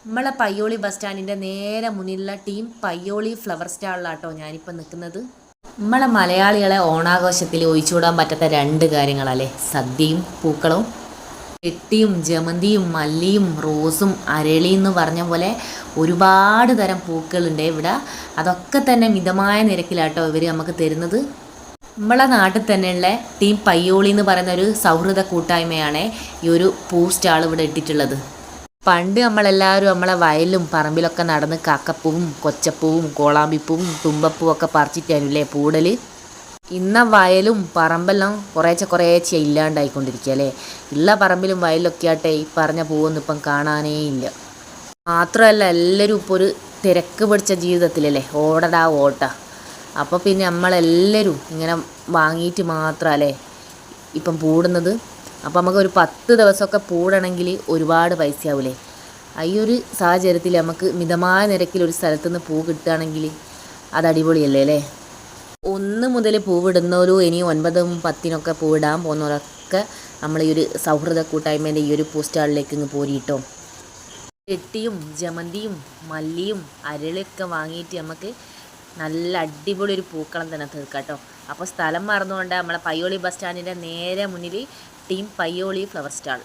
നമ്മളെ പയ്യോളി ബസ് സ്റ്റാൻഡിൻ്റെ നേരെ മുന്നിലുള്ള ടീം പയ്യോളി ഫ്ലവർ സ്റ്റാളിലാട്ടോ ഞാനിപ്പോൾ നിൽക്കുന്നത്. നമ്മളെ മലയാളികളെ ഓണാഘോഷത്തിൽ ഒഴിച്ചുകൂടാൻ പറ്റാത്ത രണ്ട് കാര്യങ്ങളല്ലേ, സദ്യയും പൂക്കളവും. ചെട്ടിയും ജമന്തിയും മല്ലിയും റോസും അരളിയും എന്ന് പറഞ്ഞ പോലെ ഒരുപാട് തരം പൂക്കളുണ്ട് ഇവിടെ. അതൊക്കെ തന്നെ മിതമായ നിരക്കിലാട്ടോ ഇവർ നമുക്ക് തരുന്നത്. നമ്മളെ നാട്ടിൽ തന്നെയുള്ള ടീം പയ്യോളി എന്ന് പറയുന്ന ഒരു സൗഹൃദ കൂട്ടായ്മയാണ് ഈ ഒരു പൂ സ്റ്റാൾ ഇവിടെ ഇട്ടിട്ടുള്ളത്. പണ്ട് നമ്മളെല്ലാവരും നമ്മളെ വയലും പറമ്പിലൊക്കെ നടന്ന് കാക്കപ്പൂവും കൊച്ചപ്പൂവും കോളാമ്പിപ്പൂവും തുമ്പപ്പൂവും ഒക്കെ പറിച്ചിട്ടായിരുന്നില്ലേ പൂടൽ. ഇന്ന വയലും പറമ്പെല്ലാം കുറേശ്ശെ ഇല്ലാണ്ടായിക്കൊണ്ടിരിക്കുക അല്ലേ. ഉള്ള പറമ്പിലും വയലിലൊക്കെ ആട്ടെ ഈ പറഞ്ഞ പൂവൊന്നും ഇപ്പം കാണാനേ ഇല്ല. മാത്രമല്ല എല്ലാവരും ഇപ്പോൾ ഒരു തിരക്ക് പിടിച്ച ജീവിതത്തിലല്ലേ, ഓടടാ ഓട്ട. അപ്പോൾ പിന്നെ നമ്മളെല്ലാവരും ഇങ്ങനെ വാങ്ങിയിട്ട് മാത്രമല്ലേ ഇപ്പം പൂടുന്നത്. അപ്പോൾ നമുക്ക് ഒരു 10 ദിവസമൊക്കെ പൂടണമെങ്കിൽ ഒരുപാട് പൈസ ആവില്ലേ. ഈ ഒരു സാഹചര്യത്തിൽ നമുക്ക് മിതമായ നിരക്കിൽ ഒരു സ്ഥലത്തു നിന്ന് പൂ കിട്ടുകയാണെങ്കിൽ അത് അടിപൊളിയല്ലേ അല്ലേ. 1 മുതൽ പൂവിടുന്നവരും ഇനി 9, 10 പൂവിടാൻ പോകുന്നവരൊക്കെ നമ്മൾ ഈ ഒരു സൗഹൃദ കൂട്ടായ്മേൻ്റെ ഈ ഒരു പൂ സ്റ്റാളിലേക്ക് ഇങ്ങ് പോരിട്ടോ. ചെട്ടിയും ജമന്തിയും മല്ലിയും അരളിയൊക്കെ വാങ്ങിയിട്ട് നമുക്ക് നല്ല അടിപൊളി ഒരു പൂക്കളം തന്നെ തീർക്കാം കേട്ടോ. അപ്പോൾ സ്ഥലം മറന്നുകൊണ്ട് നമ്മളെ പയ്യോളി ബസ് സ്റ്റാൻഡിൻ്റെ നേരെ മുന്നിൽ ടീം പയ്യോളി ഫ്ലവർ സ്റ്റാൾ.